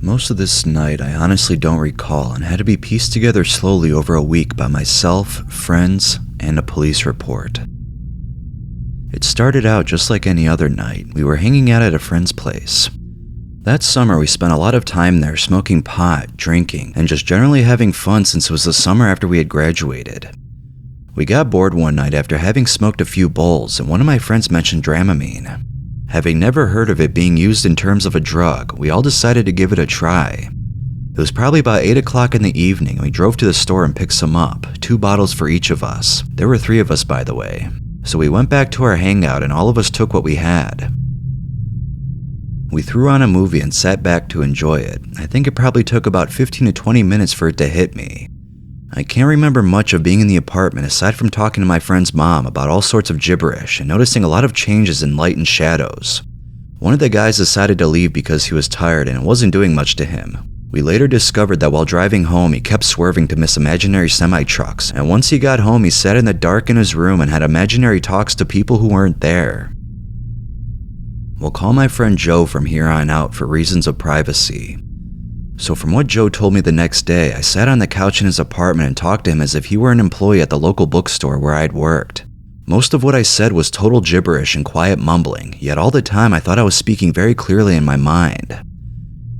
Most of this night I honestly don't recall and had to be pieced together slowly over a week by myself, friends, and a police report. It started out just like any other night. We were hanging out at a friend's place. That summer we spent a lot of time there smoking pot, drinking, and just generally having fun since it was the summer after we had graduated. We got bored one night after having smoked a few bowls, and one of my friends mentioned Dramamine. Having never heard of it being used in terms of a drug, we all decided to give it a try. It was probably about 8 o'clock in the evening, and we drove to the store and picked some up, 2 bottles for each of us. There were 3 of us, by the way. So we went back to our hangout and all of us took what we had. We threw on a movie and sat back to enjoy it. I think it probably took about 15 to 20 minutes for it to hit me. I can't remember much of being in the apartment aside from talking to my friend's mom about all sorts of gibberish and noticing a lot of changes in light and shadows. One of the guys decided to leave because he was tired and it wasn't doing much to him. We later discovered that while driving home he kept swerving to miss imaginary semi-trucks, and once he got home he sat in the dark in his room and had imaginary talks to people who weren't there. We'll call my friend Joe from here on out for reasons of privacy. So from what Joe told me the next day, I sat on the couch in his apartment and talked to him as if he were an employee at the local bookstore where I'd worked. Most of what I said was total gibberish and quiet mumbling, yet all the time I thought I was speaking very clearly in my mind.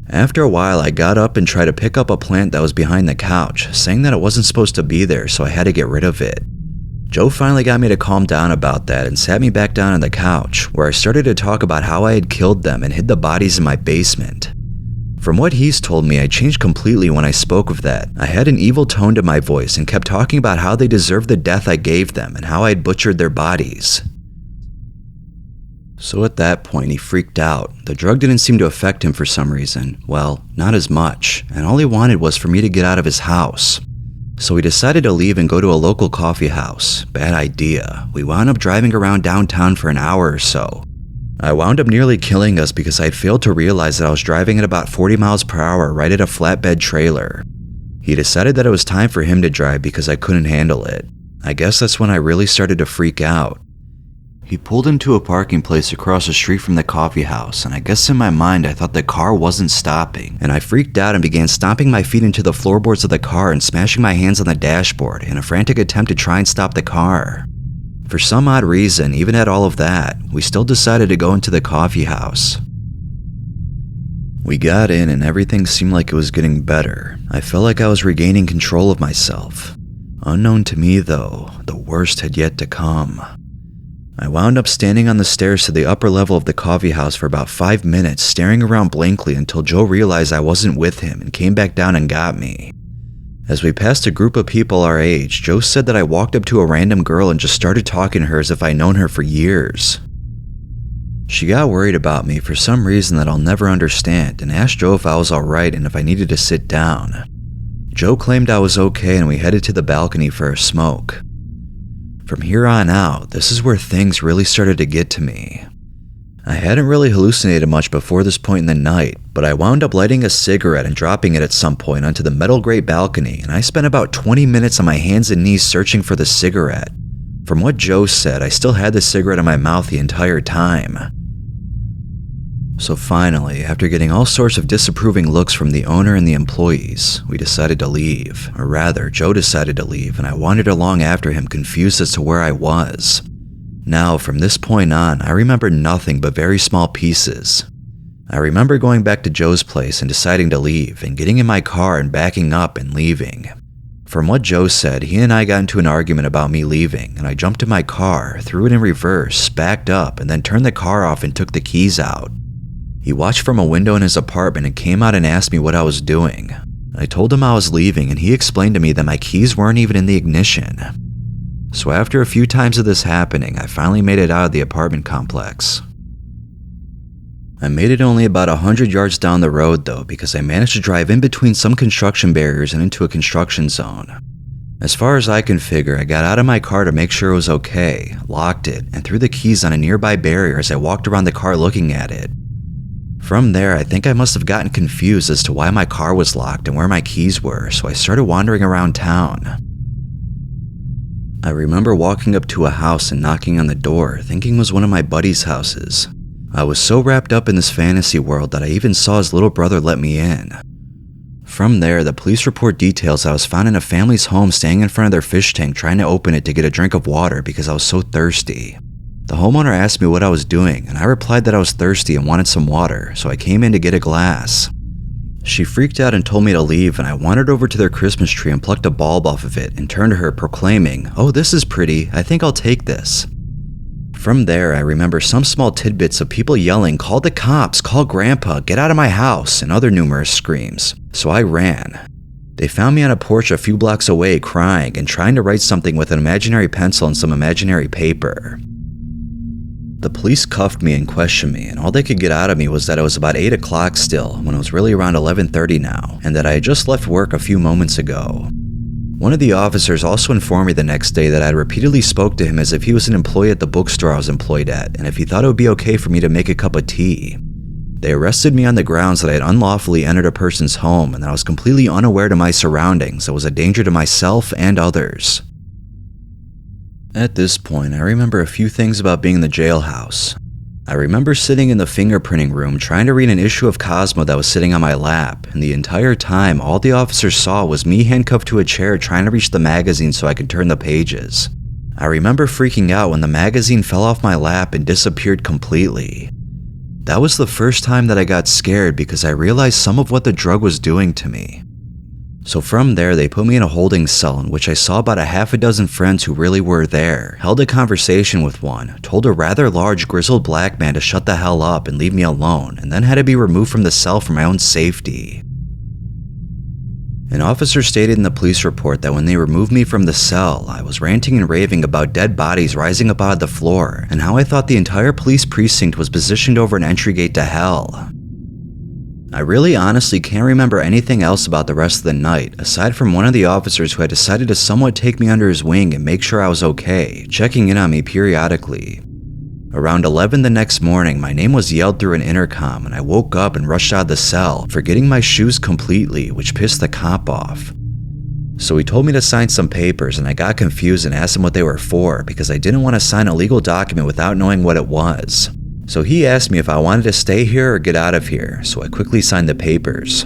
After a while, I got up and tried to pick up a plant that was behind the couch, saying that it wasn't supposed to be there, so I had to get rid of it. Joe finally got me to calm down about that and sat me back down on the couch, where I started to talk about how I had killed them and hid the bodies in my basement. From what he's told me, I changed completely when I spoke of that. I had an evil tone to my voice and kept talking about how they deserved the death I gave them and how I had butchered their bodies. So at that point, he freaked out. The drug didn't seem to affect him for some reason. Well, not as much, and all he wanted was for me to get out of his house. So we decided to leave and go to a local coffee house. Bad idea. We wound up driving around downtown for an hour or so. I wound up nearly killing us because I had failed to realize that I was driving at about 40 miles per hour right at a flatbed trailer. He decided that it was time for him to drive because I couldn't handle it. I guess that's when I really started to freak out. He pulled into a parking place across the street from the coffee house, and I guess in my mind I thought the car wasn't stopping, and I freaked out and began stomping my feet into the floorboards of the car and smashing my hands on the dashboard in a frantic attempt to try and stop the car. For some odd reason, even at all of that, we still decided to go into the coffee house. We got in and everything seemed like it was getting better. I felt like I was regaining control of myself. Unknown to me though, the worst had yet to come. I wound up standing on the stairs to the upper level of the coffee house for about 5 minutes, staring around blankly until Joe realized I wasn't with him and came back down and got me. As we passed a group of people our age, Joe said that I walked up to a random girl and just started talking to her as if I'd known her for years. She got worried about me for some reason that I'll never understand and asked Joe if I was alright and if I needed to sit down. Joe claimed I was okay and we headed to the balcony for a smoke. From here on out, this is where things really started to get to me. I hadn't really hallucinated much before this point in the night, but I wound up lighting a cigarette and dropping it at some point onto the metal grate balcony, and I spent about 20 minutes on my hands and knees searching for the cigarette. From what Joe said, I still had the cigarette in my mouth the entire time. So finally, after getting all sorts of disapproving looks from the owner and the employees, we decided to leave. Or rather, Joe decided to leave, and I wandered along after him, confused as to where I was. Now, from this point on, I remember nothing but very small pieces. I remember going back to Joe's place and deciding to leave, and getting in my car and backing up and leaving. From what Joe said, he and I got into an argument about me leaving, and I jumped in my car, threw it in reverse, backed up, and then turned the car off and took the keys out. He watched from a window in his apartment and came out and asked me what I was doing. I told him I was leaving, and he explained to me that my keys weren't even in the ignition. So after a few times of this happening, I finally made it out of the apartment complex. I made it only about 100 yards down the road though, because I managed to drive in between some construction barriers and into a construction zone. As far as I can figure, I got out of my car to make sure it was okay, locked it, and threw the keys on a nearby barrier as I walked around the car looking at it. From there, I think I must have gotten confused as to why my car was locked and where my keys were, so I started wandering around town. I remember walking up to a house and knocking on the door, thinking it was one of my buddies' houses. I was so wrapped up in this fantasy world that I even saw his little brother let me in. From there, the police report details I was found in a family's home staying in front of their fish tank trying to open it to get a drink of water because I was so thirsty. The homeowner asked me what I was doing, and I replied that I was thirsty and wanted some water, so I came in to get a glass. She freaked out and told me to leave, and I wandered over to their Christmas tree and plucked a bulb off of it and turned to her proclaiming, "Oh, this is pretty, I think I'll take this." From there, I remember some small tidbits of people yelling, "Call the cops, call Grandpa, get out of my house," and other numerous screams, so I ran. They found me on a porch a few blocks away crying and trying to write something with an imaginary pencil and some imaginary paper. The police cuffed me and questioned me, and all they could get out of me was that it was about 8 o'clock still, when it was really around 11:30 now, and that I had just left work a few moments ago. One of the officers also informed me the next day that I had repeatedly spoke to him as if he was an employee at the bookstore I was employed at, and if he thought it would be okay for me to make a cup of tea. They arrested me on the grounds that I had unlawfully entered a person's home and that I was completely unaware to my surroundings. It was a danger to myself and others. At this point, I remember a few things about being in the jailhouse. I remember sitting in the fingerprinting room trying to read an issue of Cosmo that was sitting on my lap, and the entire time all the officers saw was me handcuffed to a chair trying to reach the magazine so I could turn the pages. I remember freaking out when the magazine fell off my lap and disappeared completely. That was the first time that I got scared because I realized some of what the drug was doing to me. So from there, they put me in a holding cell in which I saw about a half a dozen friends who really were there, held a conversation with one, told a rather large grizzled black man to shut the hell up and leave me alone, and then had to be removed from the cell for my own safety. An officer stated in the police report that when they removed me from the cell, I was ranting and raving about dead bodies rising up out of the floor, and how I thought the entire police precinct was positioned over an entry gate to hell. I really honestly can't remember anything else about the rest of the night, aside from one of the officers who had decided to somewhat take me under his wing and make sure I was okay, checking in on me periodically. Around 11 the next morning, my name was yelled through an intercom and I woke up and rushed out of the cell, forgetting my shoes completely, which pissed the cop off. So he told me to sign some papers and I got confused and asked him what they were for because I didn't want to sign a legal document without knowing what it was. So he asked me if I wanted to stay here or get out of here, so I quickly signed the papers.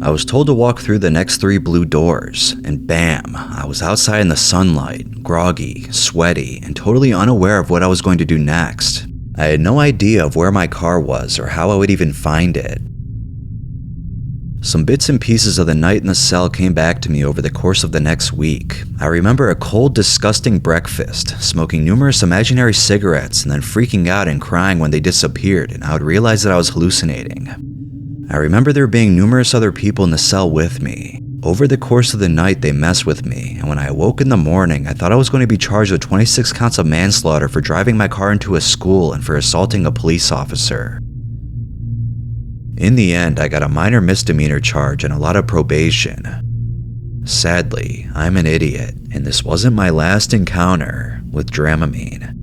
I was told to walk through the next 3 blue doors, and bam, I was outside in the sunlight, groggy, sweaty, and totally unaware of what I was going to do next. I had no idea of where my car was or how I would even find it. Some bits and pieces of the night in the cell came back to me over the course of the next week. I remember a cold, disgusting breakfast, smoking numerous imaginary cigarettes, and then freaking out and crying when they disappeared, and I would realize that I was hallucinating. I remember there being numerous other people in the cell with me. Over the course of the night, they messed with me, and when I awoke in the morning, I thought I was going to be charged with 26 counts of manslaughter for driving my car into a school and for assaulting a police officer. In the end, I got a minor misdemeanor charge and a lot of probation. Sadly, I'm an idiot, and this wasn't my last encounter with Dramamine.